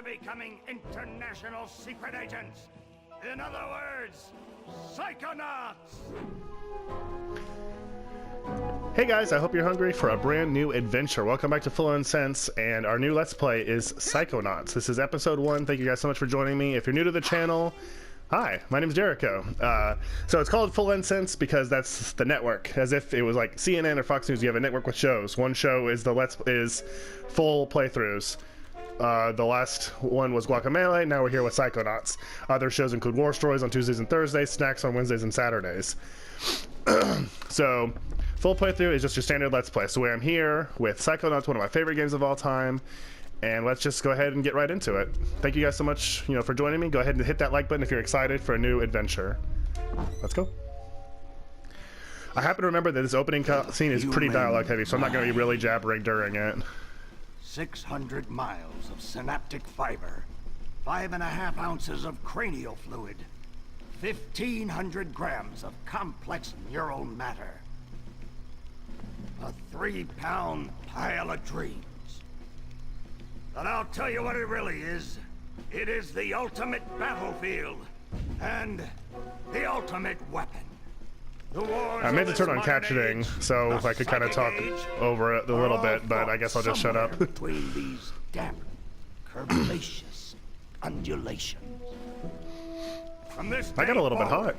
becoming international secret agents. In other words, Psychonauts! Hey guys, I hope you're hungry for a brand new adventure. Welcome back to Full On Sense, and our new Let's Play is Psychonauts. This is episode 1. Thank you guys so much for joining me. If you're new to the channel, hi, my name's Jericho. So it's called Full On Sense because that's the network. As if it was like CNN or Fox News, you have a network with shows. One show is full playthroughs. The last one was Guacamelee, now we're here with Psychonauts. Other shows include War Stories on Tuesdays and Thursdays, Snacks on Wednesdays and Saturdays. So, full playthrough is just your standard Let's Play. So I'm here with Psychonauts, one of my favorite games of all time, and let's just go ahead and get right into it. Thank you guys so much, for joining me. Go ahead and hit that like button if you're excited for a new adventure. Let's go. I happen to remember that this opening scene is pretty dialogue heavy, so I'm not going to be really jabbering during it. 600 miles of synaptic fiber, 5.5 ounces of cranial fluid, 1,500 grams of complex neural matter, a 3-pound pile of dreams. But I'll tell you what it really is. It is the ultimate battlefield and the ultimate weapon. I meant to turn on captioning so I could kind of talk over it a little bit, but I guess I'll just shut up. Between these damp, curvaceous undulations. From this I got a little bit hot.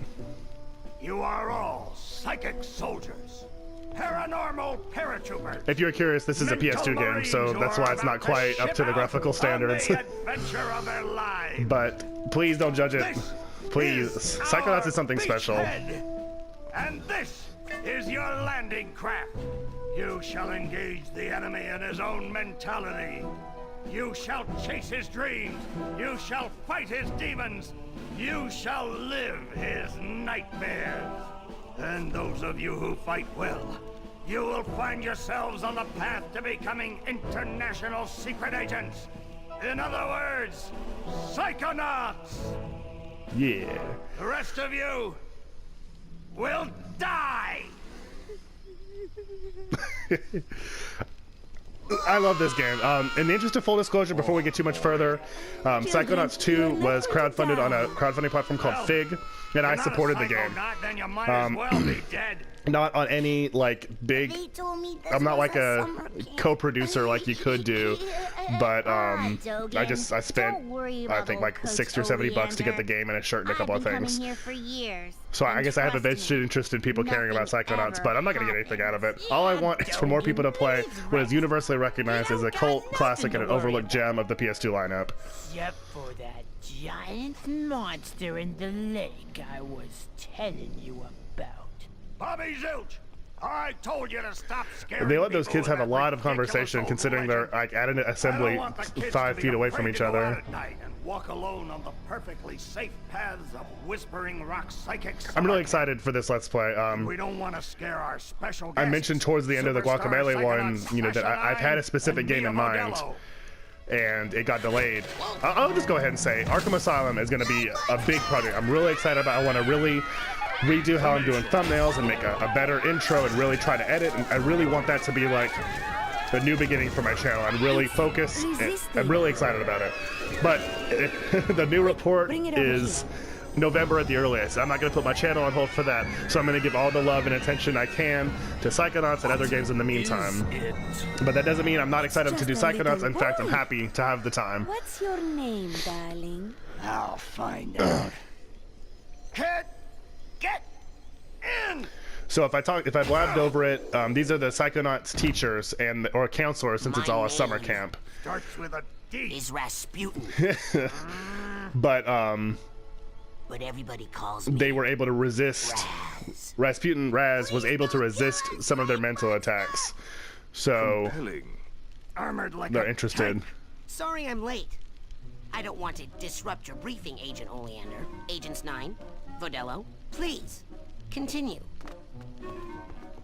You are all psychic soldiers, paranormal paratroopers. If you're curious, this is a PS2 game, so that's why it's not quite up to the graphical standards. But please don't judge it. Please. Psychonauts is something special. And this is your landing craft. You shall engage the enemy in his own mentality. You shall chase his dreams. You shall fight his demons. You shall live his nightmares. And those of you who fight well, you will find yourselves on the path to becoming international secret agents. In other words, Psychonauts! Yeah. The rest of you will die! I love this game. In the interest of full disclosure, before we get too much further, Psychonauts 2 was crowdfunded on a crowdfunding platform called Fig, and I supported the game. Then you might as well be dead. Not on any big. I'm not like a co-producer like you could do, but I spent I think like $60 or $70 to get the game and a shirt and a couple of things. So I guess I have a vested interest in people caring about Psychonauts, but I'm not gonna get anything out of it. All I want is for more people to play what is universally recognized as a cult classic and an overlooked gem of the PS2 lineup. Except for that giant monster in the lake I was telling you about. Bobby Zilch, I told you to stop scaring They let those people kids have a with lot of that conversation ridiculous considering they're old like at an legend. assembly I don't want the kids 5 to feet be away from afraid each to go other. out at night and walk alone on the perfectly safe paths of Whispering Rock Psychics. I'm really excited for this Let's Play. We don't want to scare our special I guests. mentioned towards the end of the Superstar Guacamelee one, Psychonauts that I've had a specific game in mind, and it got delayed. I'll just go ahead and say Arkham Asylum is going to be a big project. I'm really excited about it. I want to really redo how I'm doing thumbnails and make a better intro and really try to edit, and I really want that to be like the new beginning for my channel. I'm really focused and I'm really excited about it. But the new report is November at the earliest. I'm not going to put my channel on hold for that, so I'm going to give all the love and attention I can to Psychonauts and other games in the meantime. But that doesn't mean I'm not excited to do Psychonauts. In fact, I'm happy to have the time. What's your name, darling? I'll find out. Get in! So if I blabbed over it, these are the Psychonauts teachers or counselors, since it's all a summer camp. Starts with a D. Is Rasputin. But everybody calls me. they were able to resist. Raz was able to resist some of their mental attacks. So Armored like they're a interested. tank. Sorry I'm late. I don't want to disrupt your briefing, Agent Oleander. Agents 9, Vodello, please, continue.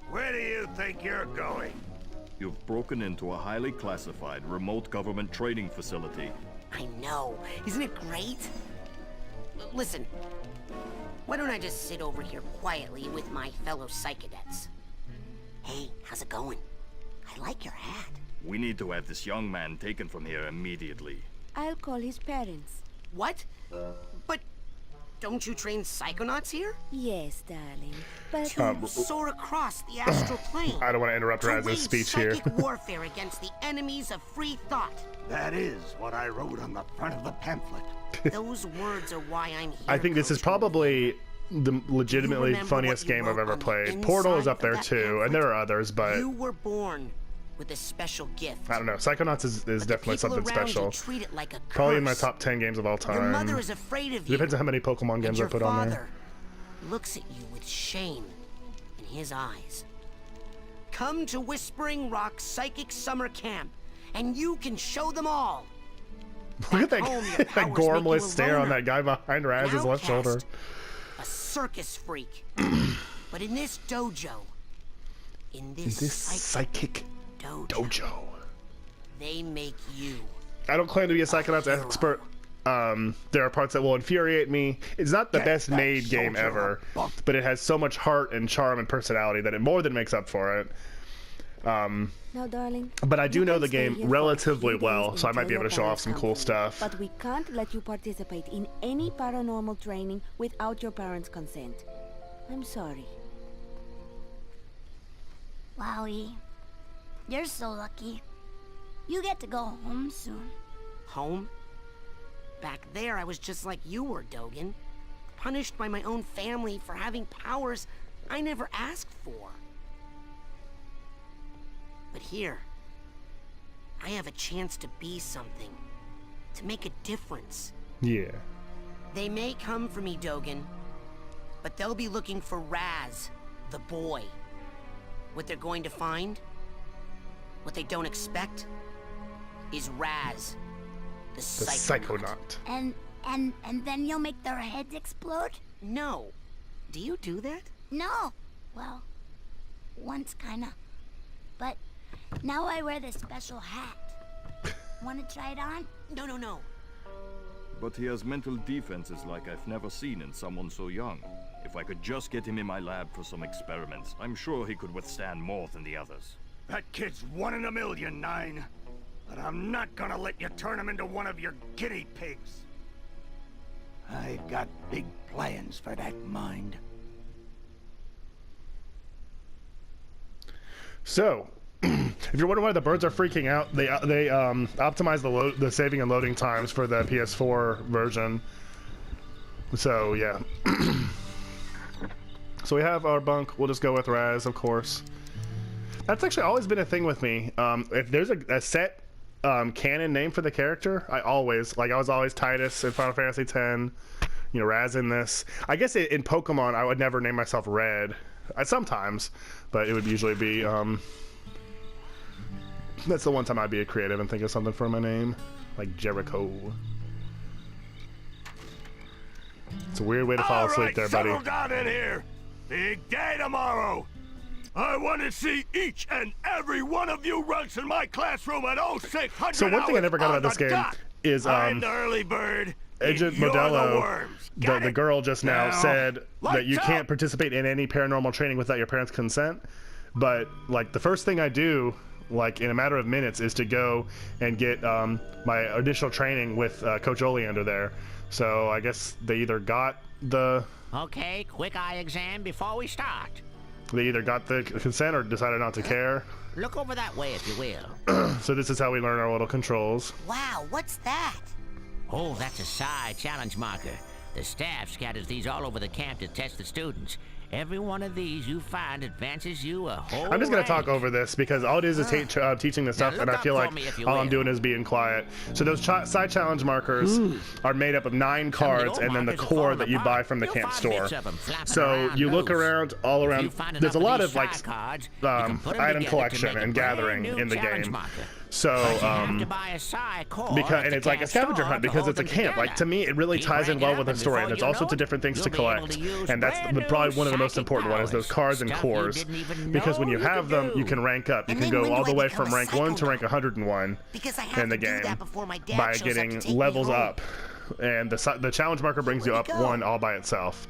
Where do you think you're going? You've broken into a highly classified remote government training facility. I know. Isn't it great? Listen, why don't I just sit over here quietly with my fellow Psychonauts? Hey, how's it going? I like your hat. We need to have this young man taken from here immediately. I'll call his parents. What? But don't you train Psychonauts here? Yes, darling. But To soar across the astral plane. I don't want to interrupt to Raz's wage speech here. psychic warfare against the enemies of free thought. That is what I wrote on the front of the pamphlet. Those words are why I'm here. I think this is Coach. probably the legitimately You remember funniest what you game I've wrote ever on the played. Portal is inside up there of that too, and pamphlet? there are others, but You were born with a special gift. I don't know. Psychonauts is But the definitely people something around you special. treat it like a Probably in my curse. top 10 games of all time. Your mother is afraid of It you. depends on how many Pokemon And games I your put on father there. looks at you with shame in his eyes. Come to Whispering Rock Psychic Summer Camp, and you can show them all. Look at that, home, your that powers make you gormless a stare on loner, that guy behind Raz's an left shoulder. outcast, a circus freak. But in this dojo, in this, This psychic psychic dojo, dojo. they make you. I don't claim to be a Psychonauts hero. expert. There are parts that will infuriate me. It's not the Get best that made game soldier ever, a bump. but it has so much heart and charm and personality that it more than makes up for it. now, darling. But I do you know can the stay game here for a relatively few days well, so I might until be able your to show off parents some come cool home. stuff. But we can't let you participate in any paranormal training without your parents' consent. I'm sorry. Wowie. You're so lucky. You get to go home soon. Home? Back there, I was just like you were, Dogen. Punished by my own family for having powers I never asked for. But here, I have a chance to be something. To make a difference. Yeah. They may come for me, Dogen. But they'll be looking for Raz, the boy. What they're going to find, what they don't expect, is Raz, the The Psychonaut. Psychonaut. And then you'll make their heads explode? No. Do you do that? No. Well, once kinda. But now I wear this special hat. Wanna try it on? No, no, no. But he has mental defenses like I've never seen in someone so young. If I could just get him in my lab for some experiments, I'm sure he could withstand more than the others. That kid's 1 in a million, Nine. But I'm not gonna let you turn him into one of your guinea pigs. I've got big plans for that mind. So, if you're wondering why the birds are freaking out, they optimize the saving and loading times for the PS4 version. So yeah. So we have our bunk. We'll just go with Raz, of course. That's actually always been a thing with me. If there's a set canon name for the character, I was always Titus in Final Fantasy X. You know, Raz in this. I guess in Pokemon, I would never name myself Red. Sometimes, but it would usually be. That's the one time I'd be a creative and think of something for my name, like Jericho. It's a weird way to fall asleep there, buddy. Settle down in here. Big day tomorrow. I want to see each and every one of you runts in my classroom at 0600 So one thing I hours never got on about this the game dot. is I'm the early bird. Agent You're Modelo, the worms. Got the it? girl just now Now, said that you lights can't out. participate in any paranormal training without your parents' consent. But like the first thing I do, like in a matter of minutes, is to go and get my initial training with Coach Oleander there. So I guess they either got the Okay, quick eye exam before we start. consent or decided not to care. Look over that way if you will. So this is how we learn our little controls. Wow, what's that? Oh, that's a psi challenge marker. The staff scatters these all over the camp to test the students. Every one of these you find advances you a whole I'm just going to talk rank. over this because all it is teaching the stuff, look and I up feel for like me if you all I'm will. doing is being quiet. So those side challenge markers are made up of 9 cards old and then the markers are core falling that you apart. buy from the You'll camp find store. bits of 'em flapping So around you look loose. around all If around. you find There's a enough lot these of like side cards, you can put 'em item together to collection make a and brand gathering new in the challenge game. marker. So But you have to buy a psi core because at the it's like a camp scavenger store hunt to because hold it's a them camp. Like to together. me, it really Keep ties in ranking well up, with the and story, and before there's you all know sorts of it, different things to you'll be able collect. to use And that's brand probably new one of the most psychic important ones is those powers. cards and Stuff you cores. didn't even Because when know you you have could them, do. you can rank up. You And can then go when all do the I way become from a rank 1 to Psychonaut? rank 101 Because I have in the to do game that before my dad by shows up getting to take me levels home. up. And the challenge marker brings you Where'd up he go? 1 all by itself.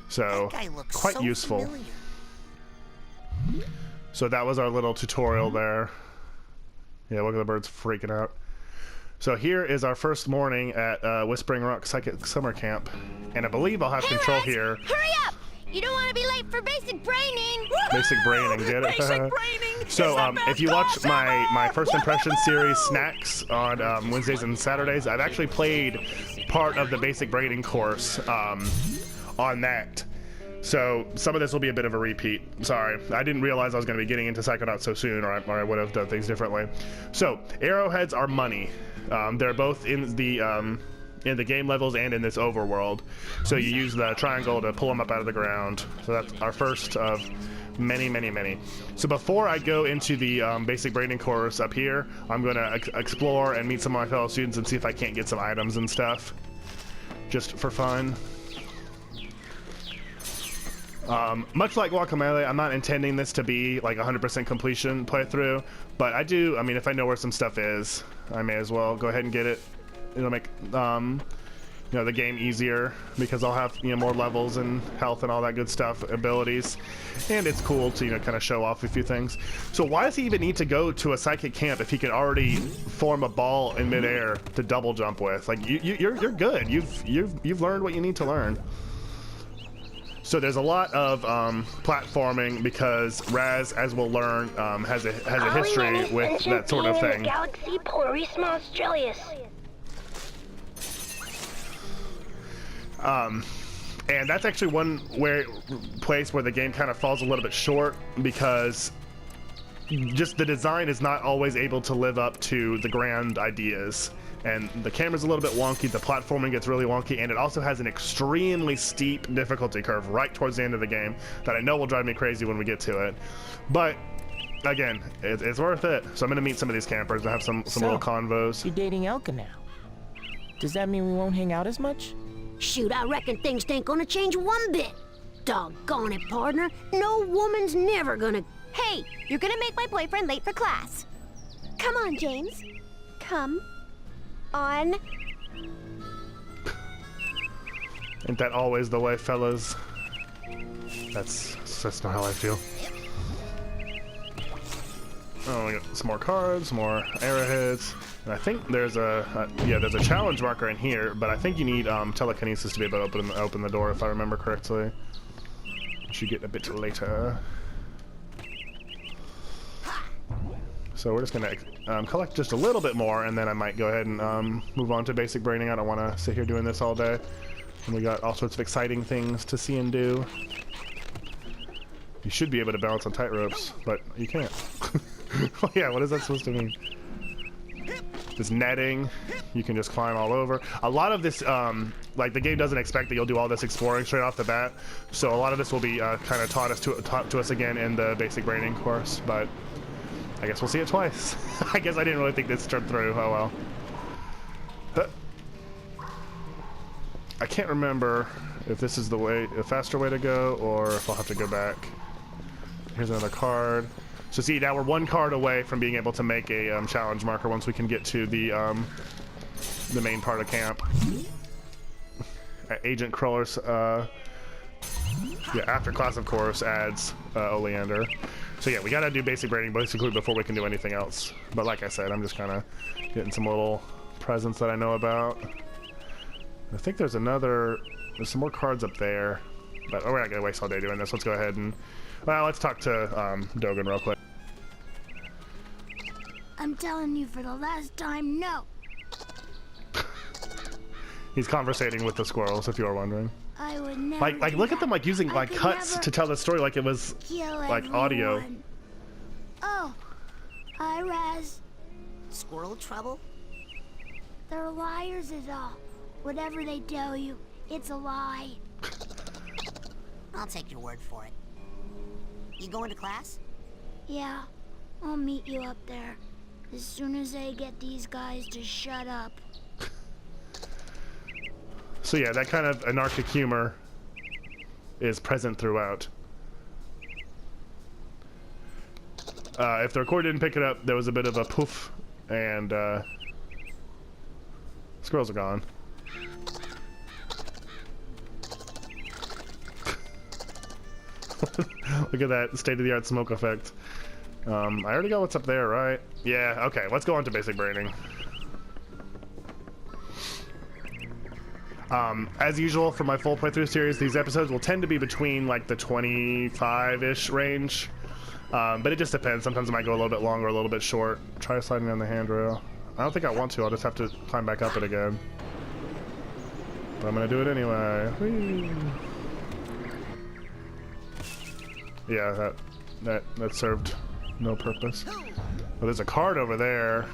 So That guy looks quite so useful. familiar. So that was our little tutorial there. Yeah, look at the birds freaking out. So here is our first morning at Whispering Rock Psychic Summer Camp, and I believe I'll have control Raz, here. Hurry up! You don't want to be late for basic braining. Basic braining, get it? Basic braining. So if you watch my first impression series Snacks on Wednesdays and Saturdays, I've actually played part of the basic braining course on that. So some of this will be a bit of a repeat. Sorry, I didn't realize I was going to be getting into Psychonauts so soon, or I would have done things differently. So arrowheads are money. They're both in the game levels and in this overworld. So you use the triangle to pull them up out of the ground. So that's our first of many, many, many. So before I go into the basic braining course up here, I'm going to explore and meet some of my fellow students and see if I can't get some items and stuff, just for fun. Much like Guacamelee, I'm not intending this to be like 100% completion playthrough, but I mean, if I know where some stuff is, I may as well go ahead and get it. It'll make, you know, the game easier because I'll have, you know, more levels and health and all that good stuff, abilities, and it's cool to, you know, kind of show off a few things. So why does he even need to go to a psychic camp if he could already form a ball in midair to double jump with? Like you're good. You've learned what you need to learn. So there's a lot of platforming because Raz, as we'll learn, has a history with that sort of thing. Galaxy Polarisma Australis. And that's actually one place where the game kind of falls a little bit short because just the design is not always able to live up to the grand ideas. And the camera's a little bit wonky, the platforming gets really wonky, and it also has an extremely steep difficulty curve right towards the end of the game that I know will drive me crazy when we get to it. But again, it's worth it. So I'm gonna meet some of these campers and have some little convos. You're dating Elka now. Does that mean we won't hang out as much? Shoot, I reckon things ain't gonna change one bit. Doggone it, partner. No woman's never gonna... Hey, you're gonna make my boyfriend late for class. Come on, James. Come on. Ain't that always the way, fellas? That's not how I feel. Oh, we got some more cards, more arrowheads. And I think there's there's a challenge marker in here, but I think you need telekinesis to be able to open the door, if I remember correctly. Which you get a bit later. So we're just gonna collect just a little bit more, and then I might go ahead and move on to basic braining. I don't want to sit here doing this all day. And we got all sorts of exciting things to see and do. You should be able to balance on tight ropes, but you can't. Oh yeah, what is that supposed to mean? This netting, you can just climb all over. A lot of this, like the game doesn't expect that you'll do all this exploring straight off the bat, so a lot of this will be kind of taught to us again in the basic braining course, but I guess we'll see it twice. I guess I didn't really think this turned through. Oh well. But I can't remember if this is a faster way to go, or if I'll have to go back. Here's another card. So see, now we're one card away from being able to make a challenge marker once we can get to the main part of camp. Agent Crowler's, after class, of course, adds Oleander. So yeah, we gotta do basic braining basically before we can do anything else. But like I said, I'm just kind of getting some little presents that I know about. I think there's some more cards up there. But we're not gonna waste all day doing this. Let's go ahead and, well, let's talk to Dogen real quick. I'm telling you for the last time, no. He's conversating with the squirrels, if you are wondering. I would never Like look at them like using like cuts to tell the story like it was like audio. Oh, hi Raz. Squirrel trouble? They're liars is all. Whatever they tell you, it's a lie. I'll take your word for it. You going to class? Yeah, I'll meet you up there. As soon as I get these guys to shut up. So yeah, that kind of anarchic humor is present throughout. If the recorder didn't pick it up, there was a bit of a poof, and squirrels are gone. Look at that state-of-the-art smoke effect. I already got what's up there, right? Yeah, okay, let's go on to basic braining. As usual for my full playthrough series, these episodes will tend to be between like the 25-ish range. But it just depends. Sometimes it might go a little bit longer, a little bit short. Try sliding on the handrail. I don't think I want to. I'll just have to climb back up it again. But I'm gonna do it anyway. Whee! Yeah, that served no purpose. Oh, there's a card over there.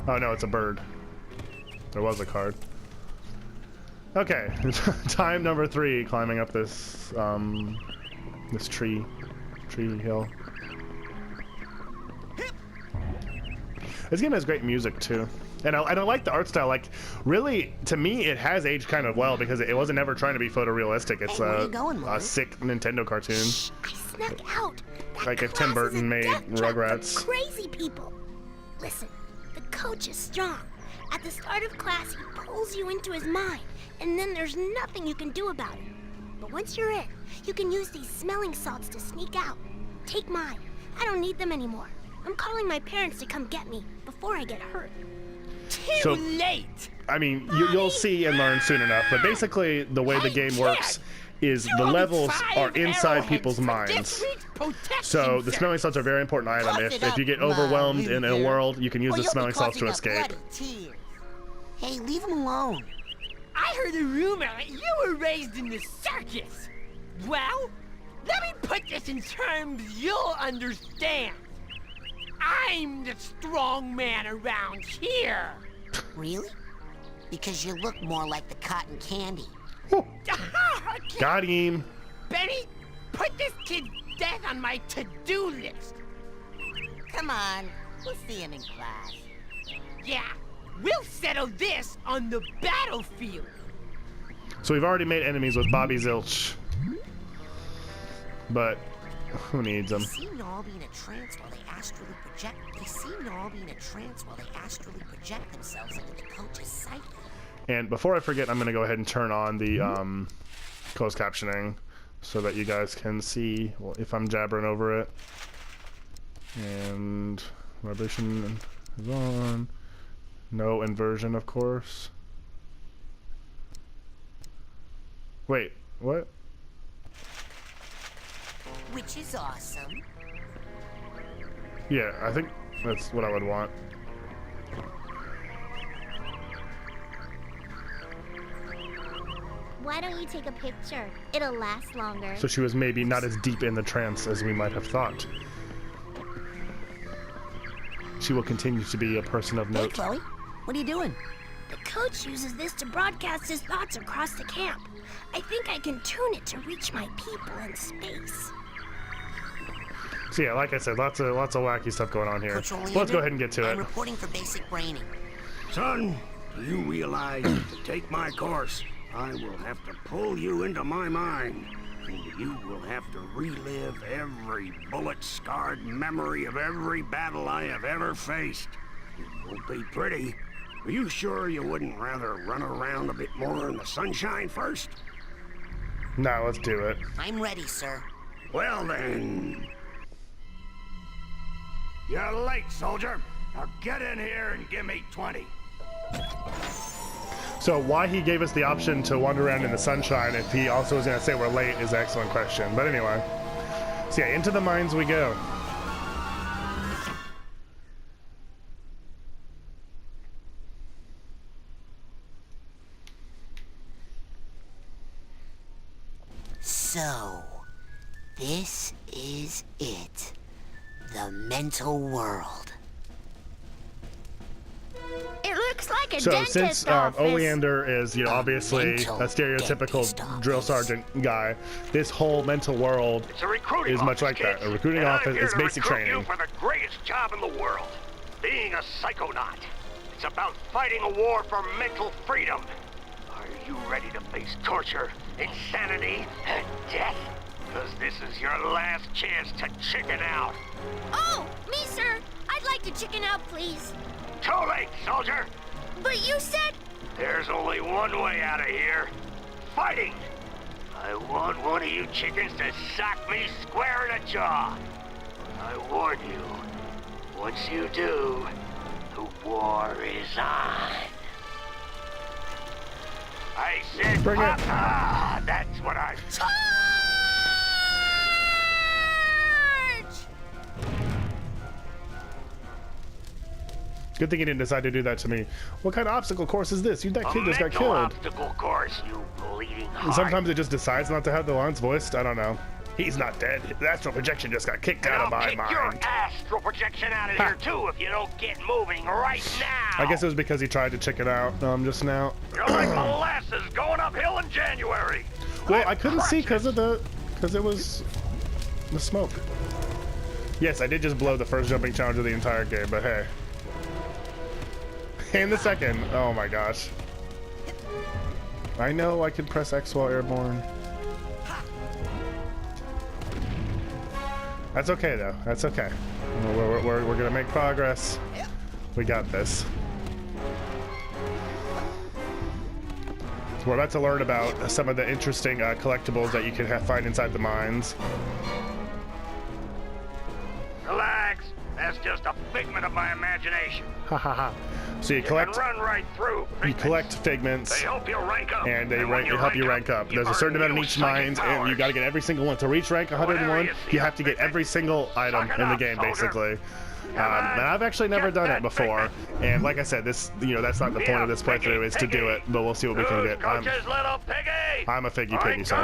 Oh no, it's a bird. There was a card. Okay, time number 3, climbing up this this tree hill. This game has great music too, and I like the art style. Like, really, to me, it has aged kind of well because it wasn't ever trying to be photorealistic. It's a sick Nintendo cartoon. Shh, I snuck out. That like if Tim Burton made Rugrats. Crazy people. Listen, the coach is strong. At the start of class, he pulls you into his mind, and then there's nothing you can do about it. But once you're in, you can use these smelling salts to sneak out. Take mine. I don't need them anymore. I'm calling my parents to come get me before I get hurt. Too late! I mean, you'll see and learn soon enough, but basically the way the game works is the levels are inside people's minds. So the smelling salts are a very important item. If you get overwhelmed in a world, you can use the smelling salts to escape. Hey, leave him alone. I heard a rumor that you were raised in the circus. Well, let me put this in terms you'll understand. I'm the strong man around here. Really? Because you look more like the cotton candy. Got him. Benny, put this kid's death on my to-do list. Come on, we'll see him in class. Yeah, we'll settle this on the battlefield. So we've already made enemies with Bobby Zilch. But who needs them? They seem to all be in a trance while they astrally project. Themselves into the coach's psyche. And before I forget, I'm gonna go ahead and turn on the closed captioning so that you guys can see if I'm jabbering over it. And vibration is on. No inversion, of course. Wait, what? Which is awesome. Yeah, I think that's what I would want. Why don't you take a picture? It'll last longer. So she was maybe not as deep in the trance as we might have thought. She will continue to be a person of note. Hey, Chloe, what are you doing? The coach uses this to broadcast his thoughts across the camp. I think I can tune it to reach my people in space. So yeah, like I said, lots of wacky stuff going on here. Coach So let's go ahead and get to it. I'm reporting for basic braining. Son, you realize to take my course, I will have to pull you into my mind. And you will have to relive every bullet-scarred memory of every battle I have ever faced. It won't be pretty. Are you sure you wouldn't rather run around a bit more in the sunshine first? Now let's do it. I'm ready, sir. Well then... You're late, soldier. Now get in here and give me 20. So why he gave us the option to wander around in the sunshine if he also was going to say we're late is an excellent question. But anyway, so yeah, into the mines we go. So, this is it. The mental world. It looks like a So dentist since office. Oleander is, you know, obviously mental a stereotypical dentist drill office. sergeant guy, this whole mental world It's a recruiting is much office, like that. kids. A recruiting And I'm office here is to basic recruit training. you for the greatest job in the world, being a psychonaut. It's about fighting a war for mental freedom. Are you ready to face torture, insanity, and death? Because this is your last chance to chicken out. Oh, me, sir. I'd like to chicken out, please. Too late, soldier. But you said... There's only one way out of here. Fighting. I want one of you chickens to sock me square in the jaw. I warn you, once you do, the war is on. Bring it. Ah, that's what I... Good thing he didn't decide to do that to me. What kind of obstacle course is this? That kid just got killed. Obstacle course, you bleeding heart. Sometimes it just decides not to have the lines voiced. I don't know. He's not dead. The astral projection just got kicked out of my mind. I'll kick your astral projection out of here too if you don't get moving right now. I guess it was because he tried to check it out just now. You're like molasses going uphill in January. Well, I couldn't see because it was the smoke. Yes, I did just blow the first jumping challenge of the entire game, but hey. And the second. Oh my gosh. I know I can press X while airborne. That's okay though. That's okay. We're gonna make progress. We got this. We're about to learn about some of the interesting collectibles that you can find inside the mines. Relax. That's just a figment of my imagination. Ha ha ha. So you collect. Run right through. You collect figments. They help you rank up. And they help you rank up. There's a certain amount in each mine, and you got to get every single one. To reach rank 101, you have to get every single item in the game, basically. And I've actually never done it before. And like I said, this, that's not the point of this playthrough, is to do it. But we'll see what we can get. I'm a figgy piggy, so.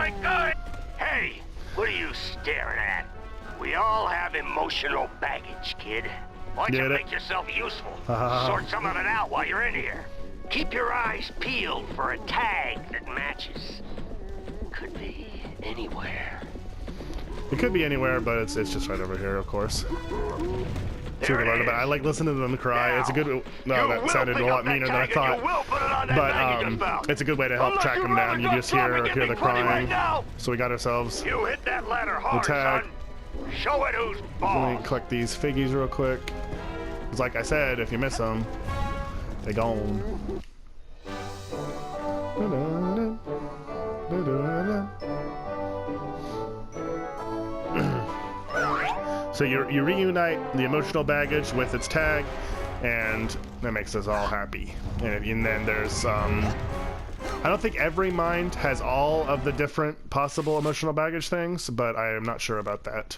Hey, what are you staring at? We all have emotional baggage, kid. Why don't you make yourself useful? Sort some of it out while you're in here. Keep your eyes peeled for a tag that matches. Could be anywhere. It could be anywhere, but it's just right over here, of course. I like listening to them cry. Now, it's a good. No, that sounded a lot meaner than I thought. But it's a good way to help track them down. You just hear the crying. So we got ourselves. You hit that ladder hard, the tag. Son. Show it who's boss. Let me collect these figgies real quick. Because like I said, if you miss them, they gone. So you reunite the emotional baggage with its tag, and that makes us all happy. And then there's I don't think every mind has all of the different possible emotional baggage things, but I am not sure about that.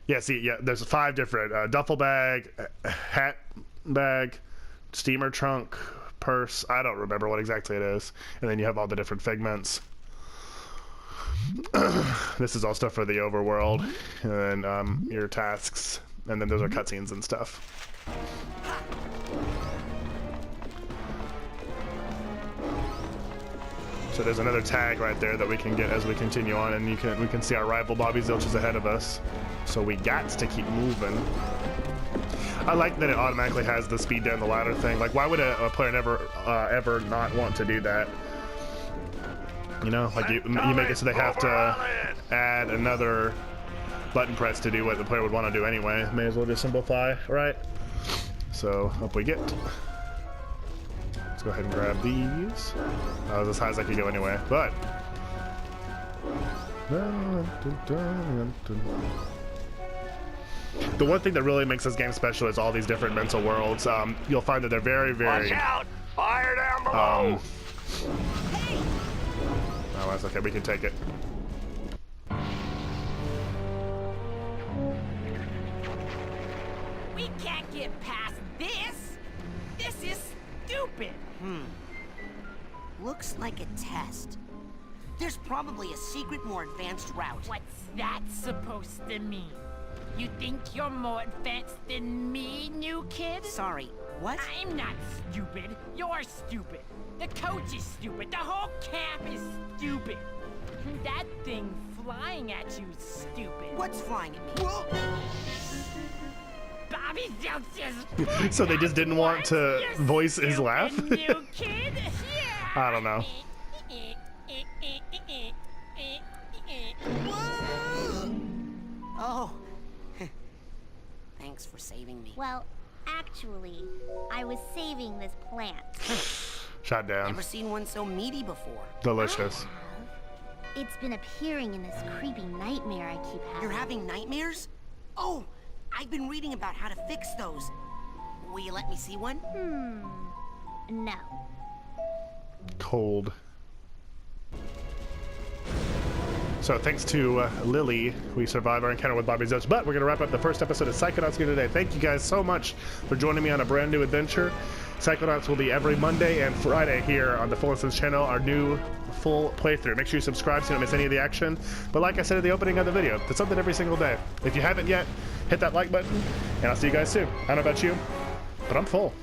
Yeah, there's 5 different duffel bag, hat bag, steamer trunk, purse. I don't remember what exactly it is. And then you have all the different figments. This is all stuff for the overworld, and then your tasks, and then those are cutscenes and stuff. So there's another tag right there that we can get as we continue on, and we can see our rival Bobby Zilch is ahead of us. So we got to keep moving. I like that it automatically has the speed down the ladder thing. Like, why would a player never ever not want to do that? You know, like you make it so they have to add another button press to do what the player would want to do anyway. May as well just simplify, right? So up we get. Let's go ahead and grab these. That was as high as I could go anyway, but. The one thing that really makes this game special is all these different mental worlds. You'll find that they're very, very. Watch out! Fire down below! Oh, that's okay. We can take it. We can't get past this. This is stupid. Looks like a test. There's probably a secret, more advanced route. What's that supposed to mean? You think you're more advanced than me, new kid? Sorry, what? I'm not stupid. You're stupid. The coach is stupid. The whole camp is stupid. That thing flying at you is stupid. What's flying at me? Bobby Zilch is... So they just didn't want to voice his laugh? New kid? Yeah. I don't know. Oh. Thanks for saving me. Well, actually, I was saving this plant. Shot down. Never seen one so meaty before. Delicious. It's been appearing in this creepy nightmare I keep having. You're having nightmares? Oh, I've been reading about how to fix those. Will you let me see one? No. Cold. So thanks to Lily, we survived our encounter with Bobby Zilch. But we're going to wrap up the first episode of Psychonauts here today. Thank you guys so much for joining me on a brand new adventure. Psychonauts will be every Monday and Friday here on the Full Instance channel, our new full playthrough. Make sure you subscribe so you don't miss any of the action. But like I said at the opening of the video, there's something every single day. If you haven't yet, hit that like button, and I'll see you guys soon. I don't know about you, but I'm full.